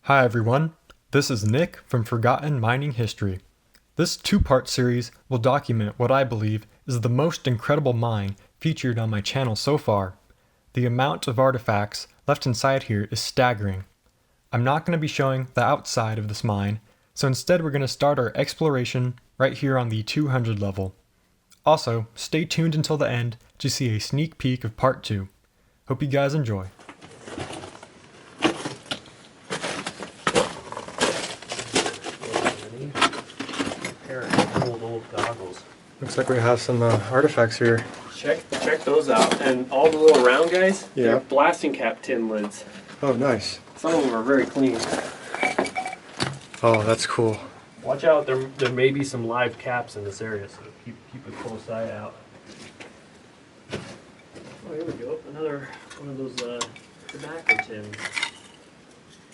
Hi everyone, this is Nick from Forgotten Mining History. This two-part series will document what I believe is the most incredible mine featured on my channel so far. The amount of artifacts left inside here is staggering. I'm not going to be showing the outside of this mine, so instead we're going to start our exploration right here on the 200 level. Also, stay tuned until the end to see a sneak peek of part 2. Hope you guys enjoy. Old goggles. Looks like we have some artifacts here. Check those out. And all the little round guys, Yeah. they're blasting cap tin lids. Oh, nice. Some of them are very clean. Oh, that's cool. Watch out, there may be some live caps in this area, so keep a close eye out. Oh, here we go. Another one of those tobacco tins.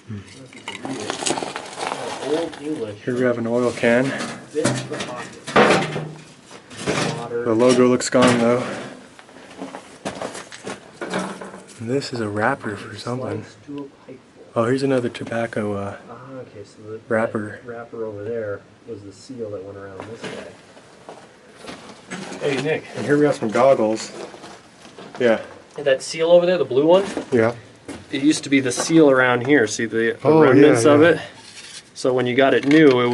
I don't know if you can read it. Oh, Old English. Here we have an oil can. Bits for pockets. Water. The logo looks gone though. And this is a wrapper for something. Slice to a pipeful. Oh, here's another tobacco Okay, so the wrapper. that wrapper over there was the seal that went around this guy. Hey, Nick. And here we have some goggles. Yeah. And that seal over there, the blue one, Yeah. it used to be the seal around here. See the Oh, remnants yeah, of yeah. it? So when you got it new, it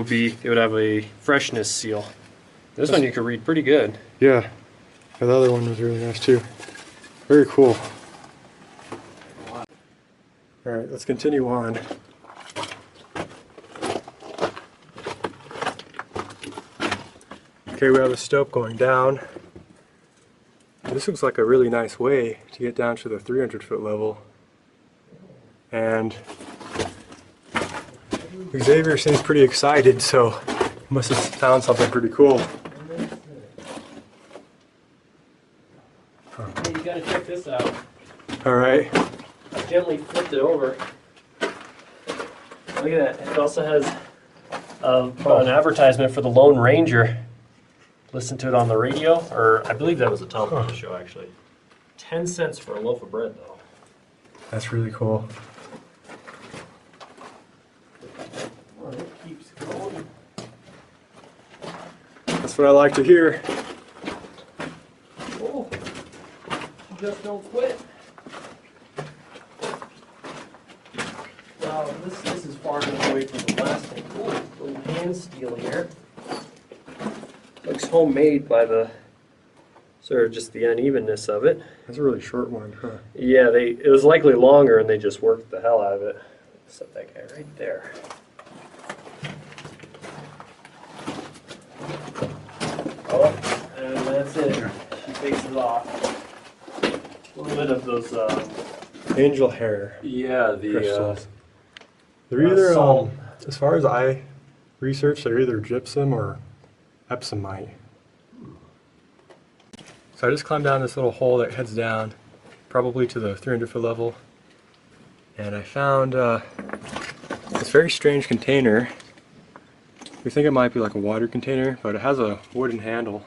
would have a freshness seal. This one you could read pretty good. Yeah. The other one was really nice too. Very cool. Alright, let's continue on. Okay, we have a stope going down. This looks like a really nice way to get down to the 300-foot level. And Xavier seems pretty excited, so he must have found something pretty cool. Hey, you gotta check this out. Alright. I gently flipped it over. Look at that. It also has an advertisement for the Lone Ranger. Listen to it on the radio, or I believe that was a television show actually. 10 cents for a loaf of bread though. That's really cool. Oh, it keeps going. That's what I like to hear. Oh, you just don't quit. Wow, this is far enough away from the blasting. Oh, little hand steel here. Looks homemade by the sort of just the unevenness of it. That's a really short one, huh? Yeah, it was likely longer and they just worked the hell out of it. Set that guy right there. Oh, and that's it. She takes it off. A little bit of those, Angel hair yeah, crystals. They're either, salt. as far as I researched, they're either gypsum or epsomite. So I just climbed down this little hole that heads down, probably to the 300-foot level, and I found this very strange container. We think it might be like a water container, but it has a wooden handle.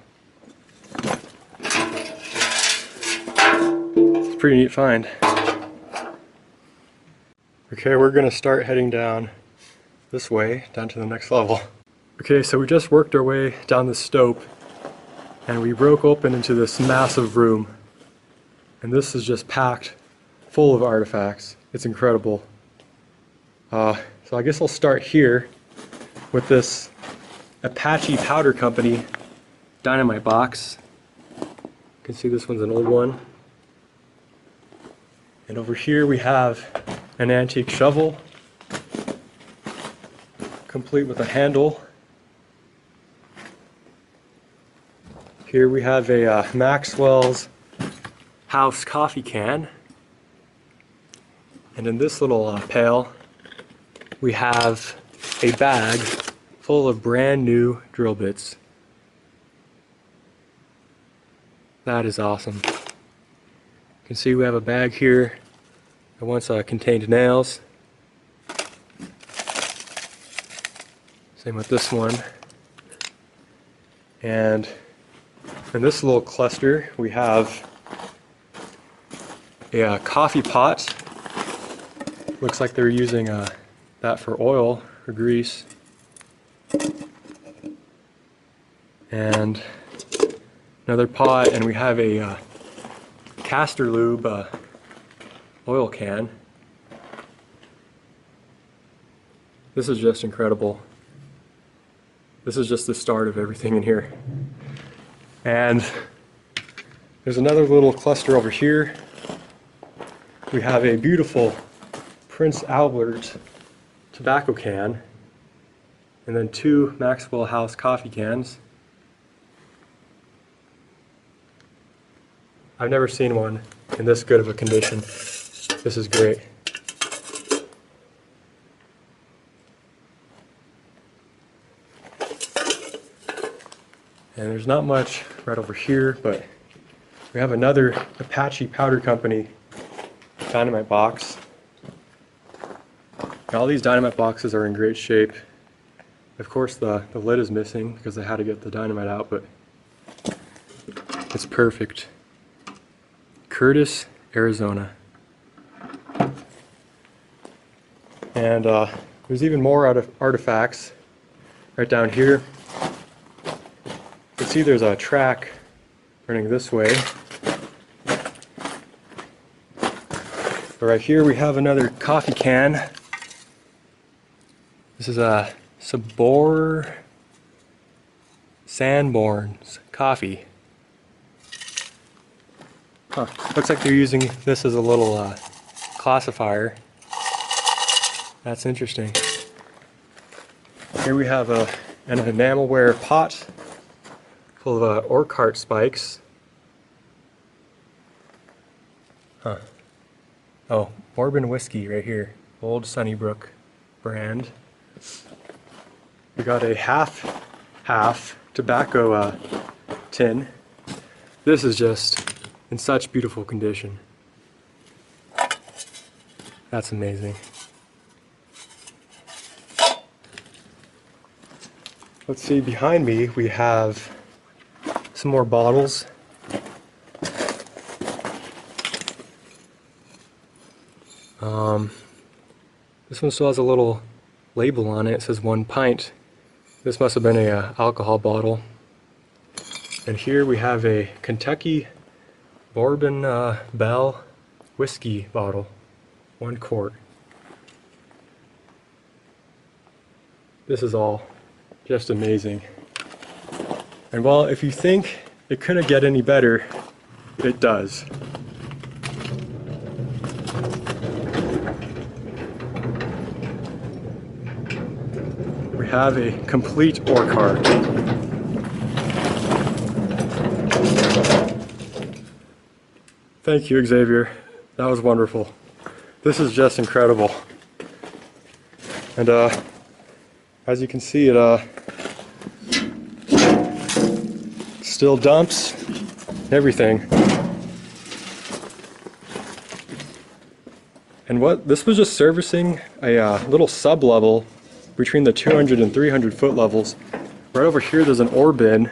It's a pretty neat find. Okay, we're gonna start heading down this way, down to the next level. Okay, so we just worked our way down this stope, and we broke open into this massive room. And this is just packed full of artifacts. It's incredible. So I guess I'll start here with this Apache Powder Company dynamite box. You can see this one's an old one. And over here we have an antique shovel, complete with a handle. Here we have a Maxwell's House coffee can. And in this little pail, we have a bag full of brand new drill bits. That is awesome. You can see we have a bag here that once contained nails. Same with this one. And in this little cluster, we have a coffee pot. Looks like they're using that that for oil or grease. And another pot, and we have a castor lube oil can. This is just incredible. This is just the start of everything in here. And there's another little cluster over here. We have a beautiful Prince Albert tobacco can, and then 2 Maxwell House coffee cans. I've never seen one in this good of a condition. This is great. And there's not much right over here, but we have another Apache Powder Company dynamite box. And all these dynamite boxes are in great shape. Of course the lid is missing because I had to get the dynamite out, but it's perfect. Curtis, Arizona. And there's even more artifacts right down here. You can see there's a track running this way. But right here we have another coffee can. This is a Sabor Sanborn's coffee. Huh. Looks like they're using this as a little classifier. That's interesting. Here we have an enamelware pot full of Orchard spikes. Huh. Oh, bourbon whiskey right here. Old Sunnybrook brand. We got a half tobacco tin. This is just in such beautiful condition. That's amazing. Let's see, behind me we have some more bottles. This one still has a little label on it. It says 1 pint. This must have been a alcohol bottle. And here we have a Kentucky Bourbon Bell whiskey bottle, 1 quart. This is all just amazing. And well, if you think it couldn't get any better, it does. We have a complete ore cart. Thank you, Xavier. That was wonderful. This is just incredible. And as you can see, it still dumps everything. And this was just servicing a little sub-level between the 200 and 300 foot levels. Right over here there's an ore bin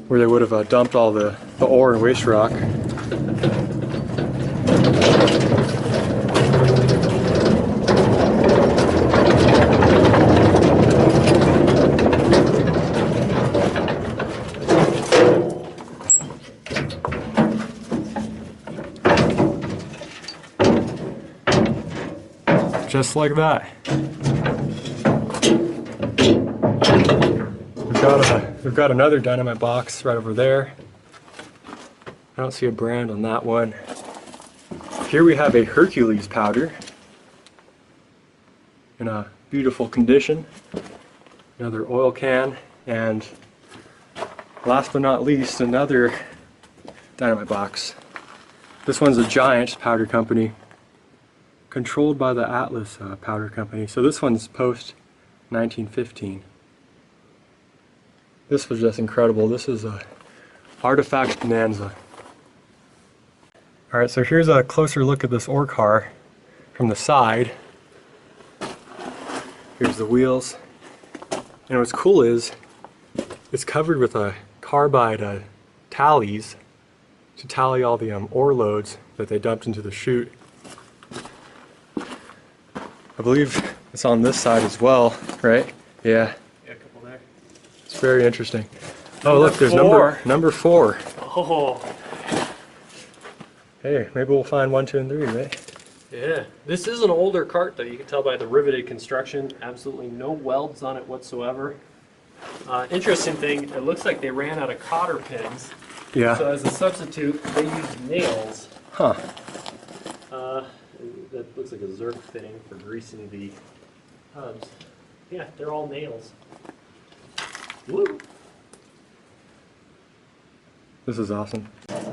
where they would have dumped all the ore and waste rock. Just like that. We've got another dynamite box right over there. I don't see a brand on that one. Here we have a Hercules powder in a beautiful condition. Another oil can, and last but not least, another dynamite box. This one's a Giant Powder Company, controlled by the Atlas Powder Company. So this one's post 1915. This was just incredible. This is a Artifact Bonanza. Alright, so here's a closer look at this ore car from the side. Here's the wheels. And what's cool is it's covered with carbide tallies to tally all the ore loads that they dumped into the chute. I believe it's on this side as well, right? Yeah. Yeah, a couple there. It's very interesting. Oh, look, there's number 4. Oh. Hey, maybe we'll find 1, 2, and 3, right? Yeah. This is an older cart, though. You can tell by the riveted construction. Absolutely no welds on it whatsoever. Interesting thing, it looks like they ran out of cotter pins. Yeah. So as a substitute, they used nails. Huh. That looks like a Zerk fitting for greasing the hubs. Yeah, they're all nails. Woo! This is awesome. Scrape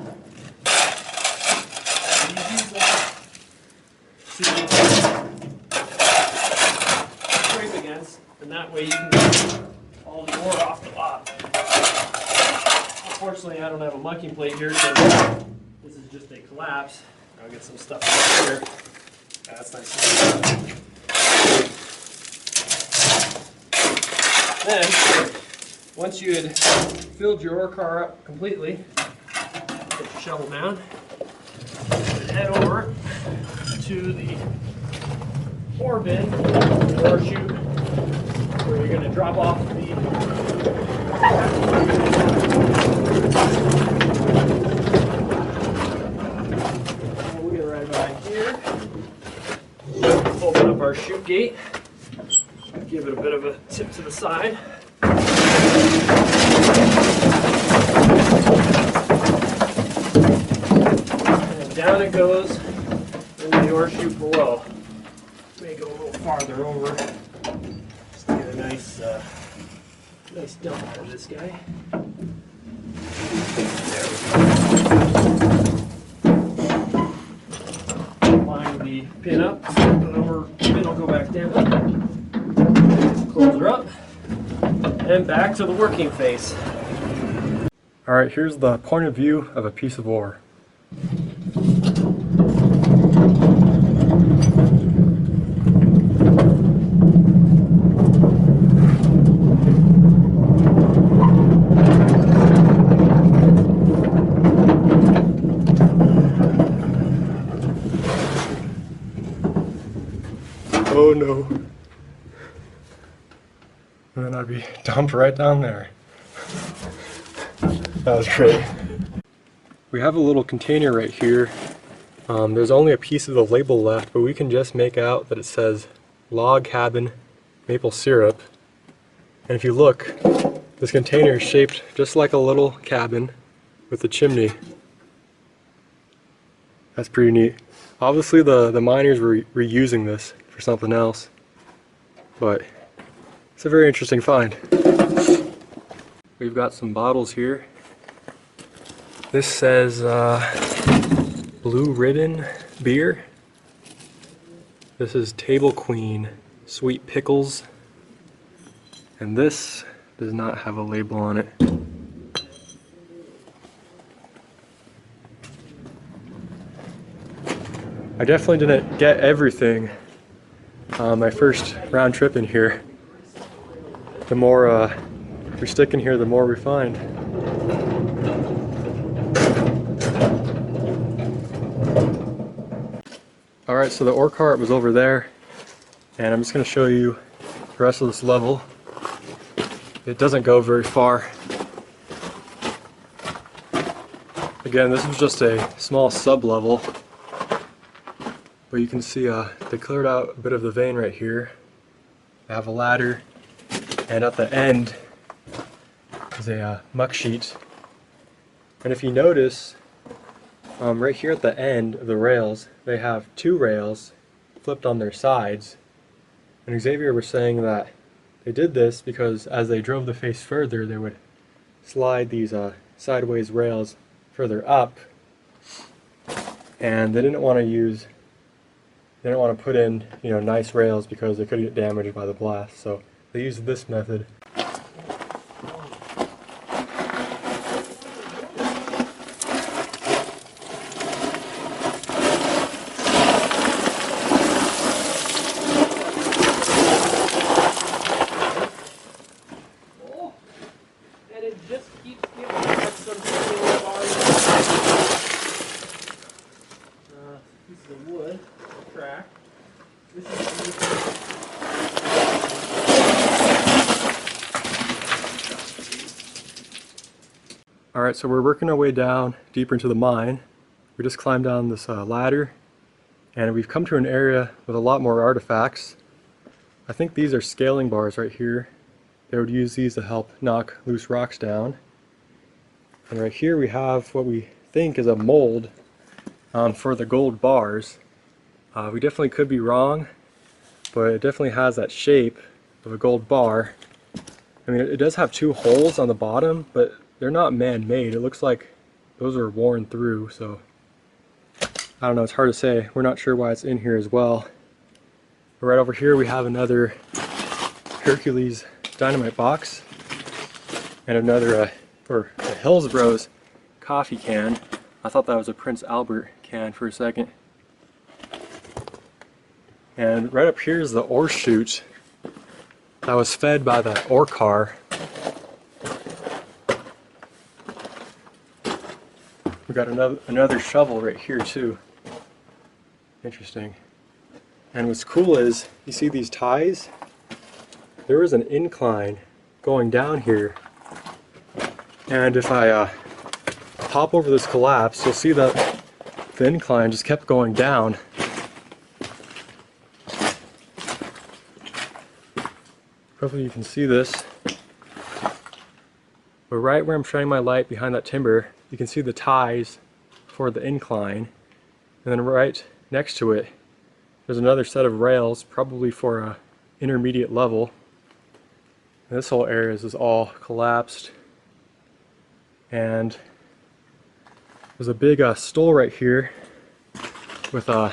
against, and that way you can get all the ore off the lot. Unfortunately, I don't have a mucking plate here, so this is just a collapse. I'll get some stuff up here. That's nice. Then, once you had filled your ore car up completely, put your shovel down, and head over to the ore bin, ore chute, where you're going to drop off the we'll get right back here. Open up our chute gate, give it a bit of a tip to the side. And down it goes in the ore chute below. May go a little farther over. Just to get a nice, nice dump out of this guy. Line the pin up, the lower pin will go back down. Close her up, and back to the working face. Alright, here's the point of view of a piece of ore. Oh no. And then I'd be dumped right down there. That was great. We have a little container right here. There's only a piece of the label left, but we can just make out that it says log cabin maple syrup. And if you look, this container is shaped just like a little cabin with a chimney. That's pretty neat. Obviously the miners were reusing this for something else, but it's a very interesting find. We've got some bottles here. This says Blue Ribbon beer. This is Table Queen Sweet Pickles. And this does not have a label on it. I definitely didn't get everything my first round trip in here. The more we stick in here, the more we find. Alright, so the ore cart was over there, and I'm just going to show you the rest of this level. It doesn't go very far. Again, this was just a small sub-level, but you can see they cleared out a bit of the vein right here. They have a ladder, and at the end is a muck sheet. And if you notice, right here at the end of the rails, they have 2 rails flipped on their sides. And Xavier was saying that they did this because as they drove the face further, they would slide these sideways rails further up, and they didn't want to put in, you know, nice rails because they could get damaged by the blast. So they used this method. Piece of wood, crack. This is Alright, so we're working our way down deeper into the mine. We just climbed down this ladder, and we've come to an area with a lot more artifacts. I think these are scaling bars right here. They would use these to help knock loose rocks down. And right here we have what we think is a mold for the gold bars. We definitely could be wrong, but it definitely has that shape of a gold bar. I mean, it does have two holes on the bottom, but they're not man-made. It looks like those are worn through, so I don't know, it's hard to say. We're not sure why it's in here as well. But right over here we have another Hercules dynamite box and another or a Hillsboro's coffee can. I thought that was a Prince Albert can for a second. And right up here is the ore chute that was fed by the ore car. We got another shovel right here too. Interesting. And what's cool is, you see these ties? There is an incline going down here. And if I hop over this collapse, you'll see that the incline just kept going down. Hopefully you can see this. But right where I'm shining my light behind that timber, you can see the ties for the incline. And then right next to it, there's another set of rails, probably for a intermediate level. And this whole area is all collapsed. And there's a big stool right here with a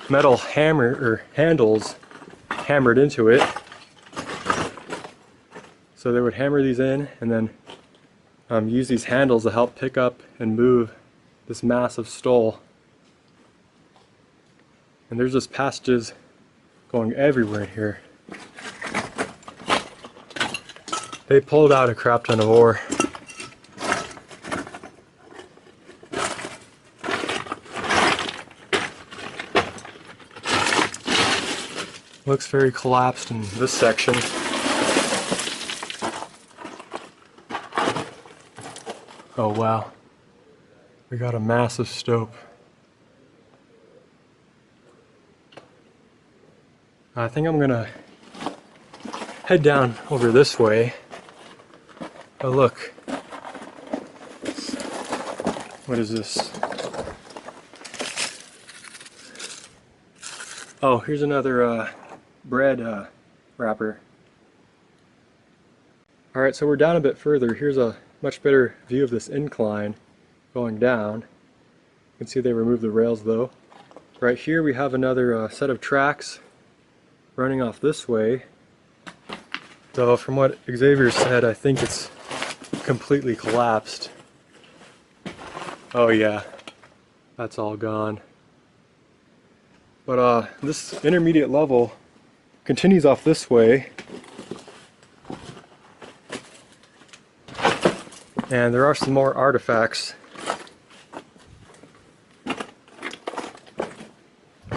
metal hammer or handles hammered into it. So they would hammer these in and then use these handles to help pick up and move this massive stole. And there's just passages going everywhere in here. They pulled out a crap ton of ore. Looks very collapsed in this section. Oh wow, we got a massive stope. I think I'm gonna head down over this way. Oh look, what is this? Oh, here's another bread wrapper. Alright, so we're down a bit further. Here's a much better view of this incline going down. You can see they removed the rails though. Right here we have another set of tracks running off this way. Though from what Xavier said, I think it's completely collapsed. Oh yeah, that's all gone. But this intermediate level continues off this way. And there are some more artifacts.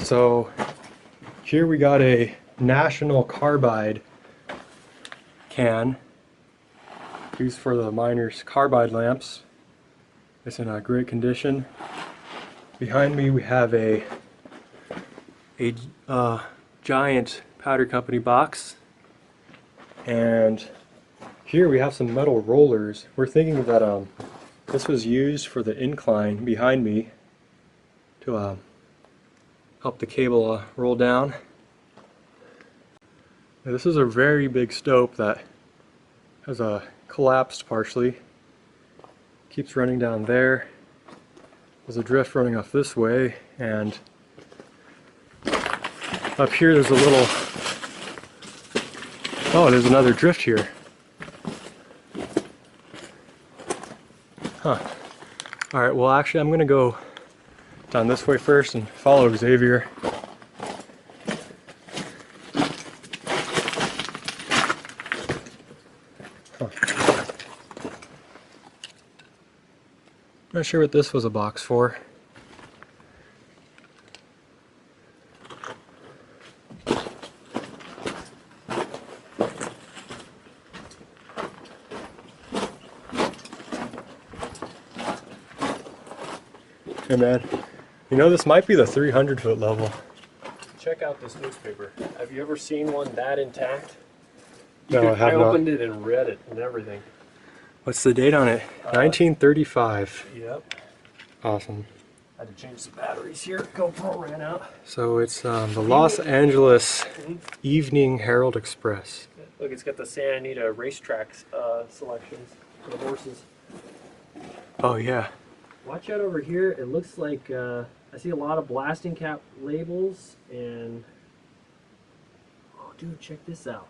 So here we got a National Carbide can used for the miners' carbide lamps. It's in a great condition. Behind me we have a giant powder company box, and here we have some metal rollers. We're thinking that this was used for the incline behind me to help the cable roll down. Now, this is a very big stope that has collapsed partially. Keeps running down there. There's a drift running off this way, and up here there's a little... Oh, there's another drift here. Huh. Alright, well actually I'm gonna go down this way first and follow Xavier. Huh. Not sure what this was a box for. Hey man, you know this might be the 300-foot level. Check out this newspaper. Have you ever seen one that intact? No, I have I not. opened it and read it and everything. What's the date on it? 1935. Yep. Awesome. I had to change the batteries here. GoPro ran out. So it's the Los Angeles Evening Herald Express. Look, it's got the Santa Anita racetrack selections for the horses. Oh yeah. Watch out over here. It looks like I see a lot of blasting cap labels and... Oh, dude, check this out.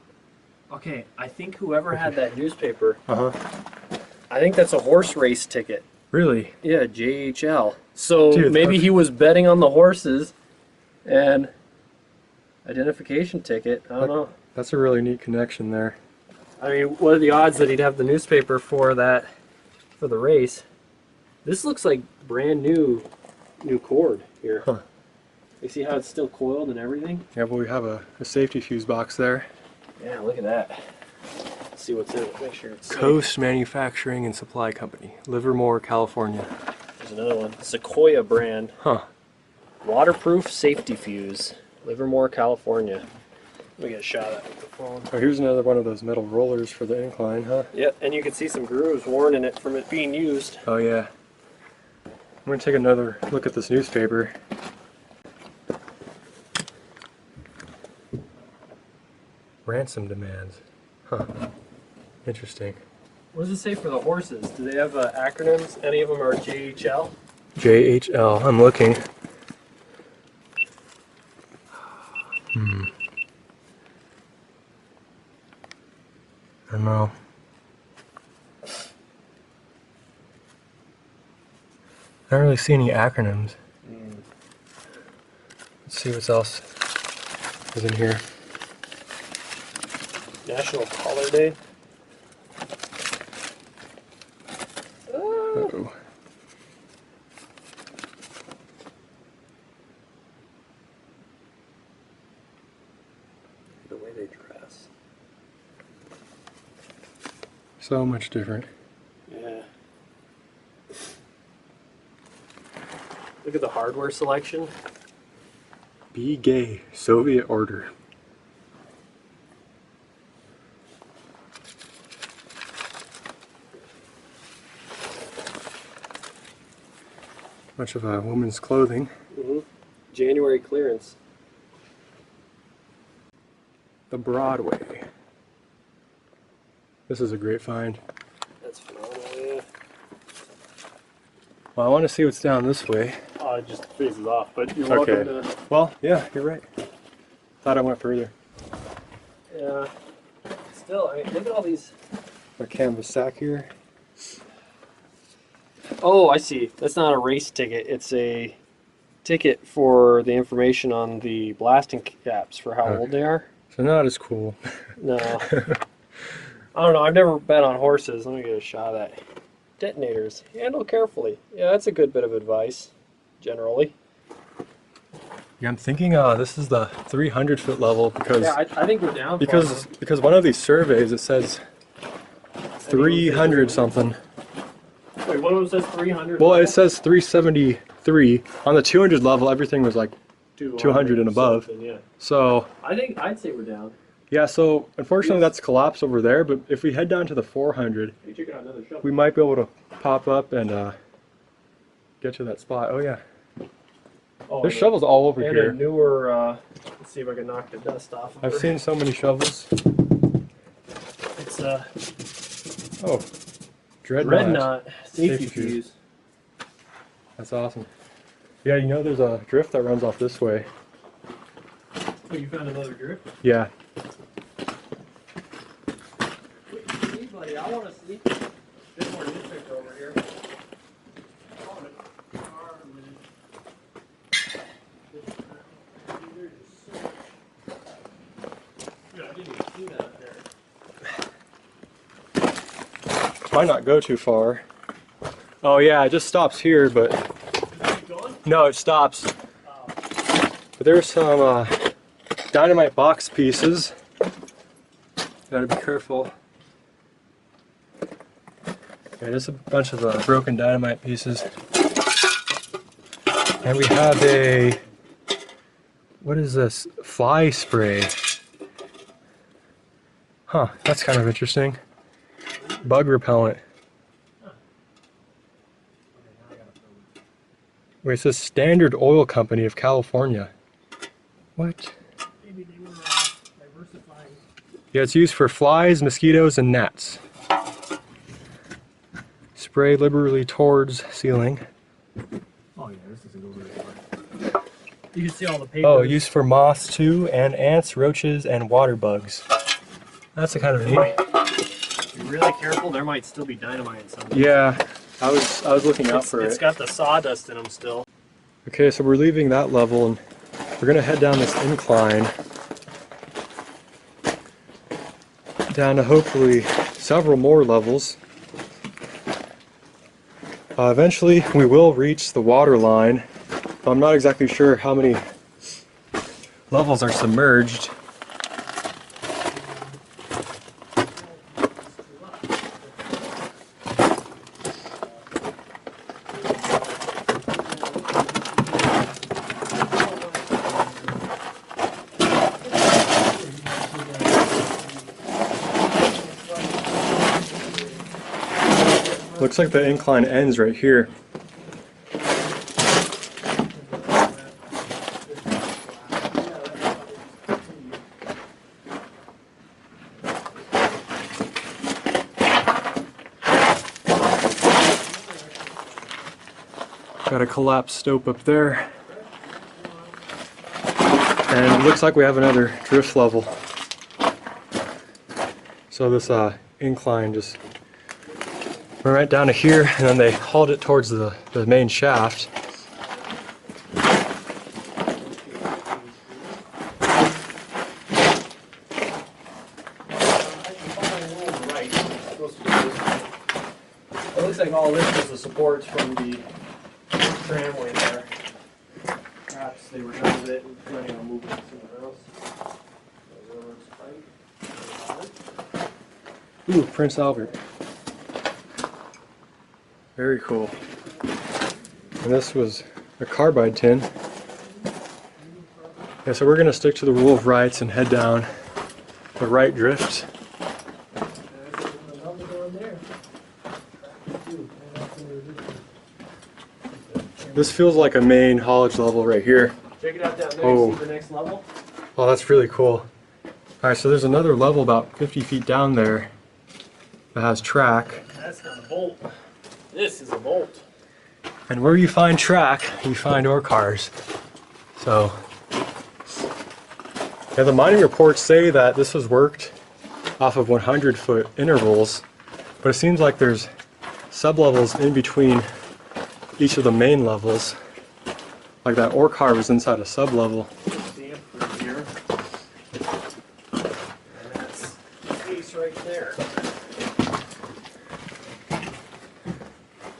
Okay, I think whoever had that newspaper, I think that's a horse race ticket. Really? Yeah, JHL. So Dude, maybe he was betting on the horses and identification ticket. I don't know. That's a really neat connection there. I mean, what are the odds that he'd have the newspaper for that, for the race? This looks like brand new cord here. Huh. You see how it's still coiled and everything? Yeah, but we have a safety fuse box there. Yeah, look at that. Let's see what's in it. Make sure it's safe. Coast Manufacturing and Supply Company, Livermore, California. There's another one. Sequoia brand. Huh. Waterproof safety fuse. Livermore, California. Let me get a shot at it with the phone. Oh, here's another one of those metal rollers for the incline, huh? Yep, and you can see some grooves worn in it from it being used. Oh yeah. I'm gonna take another look at this newspaper. Ransom demands. Huh. Interesting. What does it say for the horses? Do they have acronyms? Any of them are JHL? JHL. I'm looking. I don't know. I don't really see any acronyms. Let's see what else is in here. National Collar Day. Uh-oh. The way they dress. So much different. Yeah. Look at the hardware selection. Be gay. Soviet order. Much of a woman's clothing. January clearance. The Broadway. This is a great find. That's phenomenal, yeah. Well, I want to see what's down this way. Oh, it just phases off, but you're welcome to... Well, yeah, you're right. Thought I went further. Yeah. Still, I mean, look at all these... A canvas sack here. Oh, I see. That's not a race ticket. It's a ticket for the information on the blasting caps for how old they are. So not as cool. No. I don't know. I've never bet on horses. Let me get a shot at that. Detonators. Handle carefully. Yeah, that's a good bit of advice, generally. Yeah, I'm thinking this is the 300-foot level because Yeah, I think we're down. because one of these surveys it says 300 something. Wait, one of them says 300. Well, it says 373. On the 200 level, everything was like 200 and above. Yeah. So I think I'd say we're down. yeah, so unfortunately that's collapsed over there. But if we head down to the 400, Hey, check out another shovel. we might be able to pop up and get to that spot. Oh yeah, Oh, there's shovels all over and here. a newer. Let's see if I can knock the dust off. Of I've her. seen so many shovels. It's Oh, dreadnought. Dreadnought safety Safety fuse. fuse. That's awesome. Yeah, you know there's a drift that runs off this way. Oh, you found another drift? Yeah. Wait, see, buddy, I want to see. There's more newspaper over here. I want to car Dude, I didn't even see that up there. Might not go too far. Oh yeah, it just stops here, but Is it going? no, it stops. Oh. But there's some dynamite box pieces. Gotta be careful. Yeah, there's a bunch of broken dynamite pieces. And we have a, what is this? Fly spray. Huh, that's kind of interesting. Bug repellent. Wait, it says Standard Oil Company of California. What? Maybe they were diversifying. Yeah, it's used for flies, mosquitoes, and gnats. Spray liberally towards ceiling. Oh yeah, this doesn't go very far. You can see all the papers. Oh, used for moths too, and ants, roaches, and water bugs. That's a kind of neat. Be really careful. There might still be dynamite in some. Yeah, I was looking out for it. It's got the sawdust in them still. Okay, so we're leaving that level and we're gonna head down this incline down to hopefully several more levels. Eventually we will reach the water line. I'm not exactly sure how many levels are submerged. Looks like the incline ends right here. Got a collapsed stope up there. And it looks like we have another drift level. So this incline just went right down to here, and then they hauled it towards the main shaft. It looks like all this was the supports from the tramway there. Perhaps they were done with it and planning on moving it somewhere else. The railroad's tight. Ooh, Prince Albert. Very cool. And this was a carbide tin. Yeah, so we're going to stick to the rule of rights and head down the right drift. This feels like a main haulage level right here. Check it out down there. Oh. You see the next level? Oh, that's really cool. Alright, so there's another level about 50 feet down there that has track. That's not a bolt. This is a bolt. And where you find track, you find ore cars. So, yeah, the mining reports say that this was worked off of 100-foot intervals, but it seems like there's sub-levels in between each of the main levels. Like that ore car was inside a sub-level. Stamp right here. And that's the piece right there.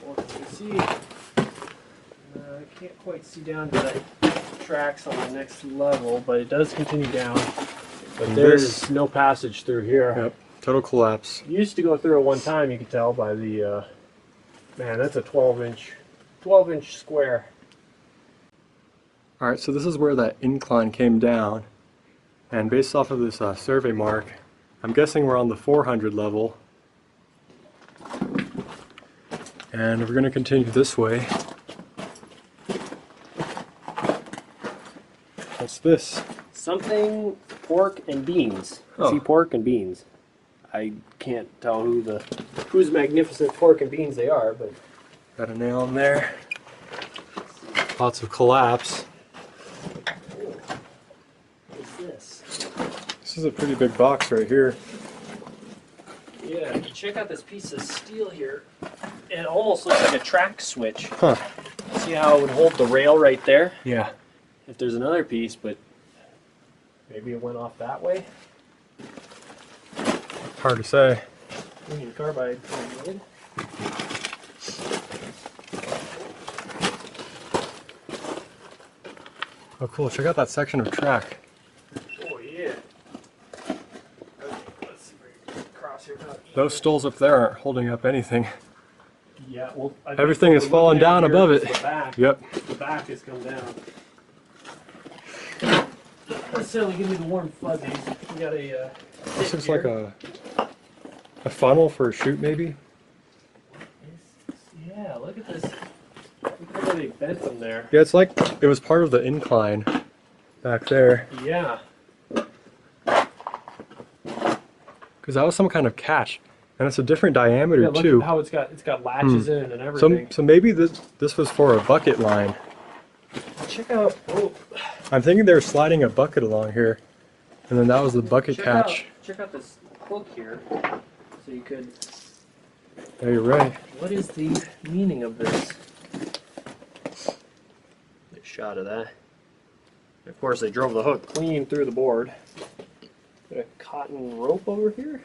Well, as you can see, I can't quite see down to the tracks on the next level, but it does continue down. But And there's no passage through here. Yep, total collapse. You used to go through it one time, you could tell by the, man, that's a 12-inch square. Alright, so this is where that incline came down, and based off of this survey mark, I'm guessing we're on the 400 level. And we're going to continue this way. What's this? Something pork and beans. Oh. See, pork and beans. I can't tell whose magnificent pork and beans they are, but Got a nail in there. Lots of collapse. what's this? This is a pretty big box right here. Yeah, check out this piece of steel here. It almost looks like a track switch. Huh. See how it would hold the rail right there? Yeah. If there's another piece, but maybe it went off that way. Hard to say. We need carbide. Oh cool, check out that section of track. Oh yeah. Let's see if we can cross here. Those stoles up there aren't holding up anything. Yeah, well, I think Everything what is we're falling looking at down here above is it. the back. Yep. the back has come down. Doesn't necessarily give me the warm fuzzies. We got a This tip looks here. like a funnel for a chute, maybe? Yeah, look at this. Look at how they bent them there. Yeah, it's like it was part of the incline back there. Yeah. Because that was some kind of catch. And it's a different diameter Yeah, look too. at how it's got latches in it and everything. So maybe this was for a bucket line. Check out. Oh, I'm thinking they were sliding a bucket along here. And then that was the bucket catch. Check out this hook here. So you could. Yeah, you're right. What is the meaning of this? Get a shot of that. Of course, they drove the hook clean through the board. Got a cotton rope over here.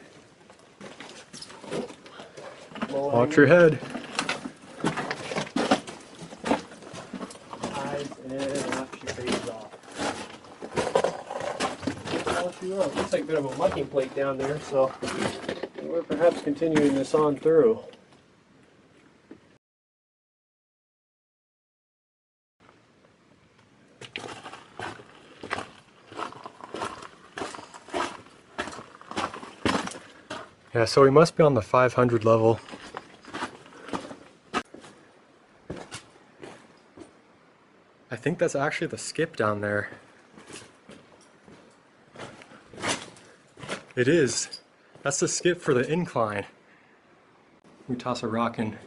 Watch your head. Eyes and off she fades off. Well, she wrote. Looks like a bit of a mucking plate down there, so we're perhaps continuing this on through. Yeah, so we must be on the 500 level. I think that's actually the skip down there. It is. That's the skip for the incline. We toss a rock in.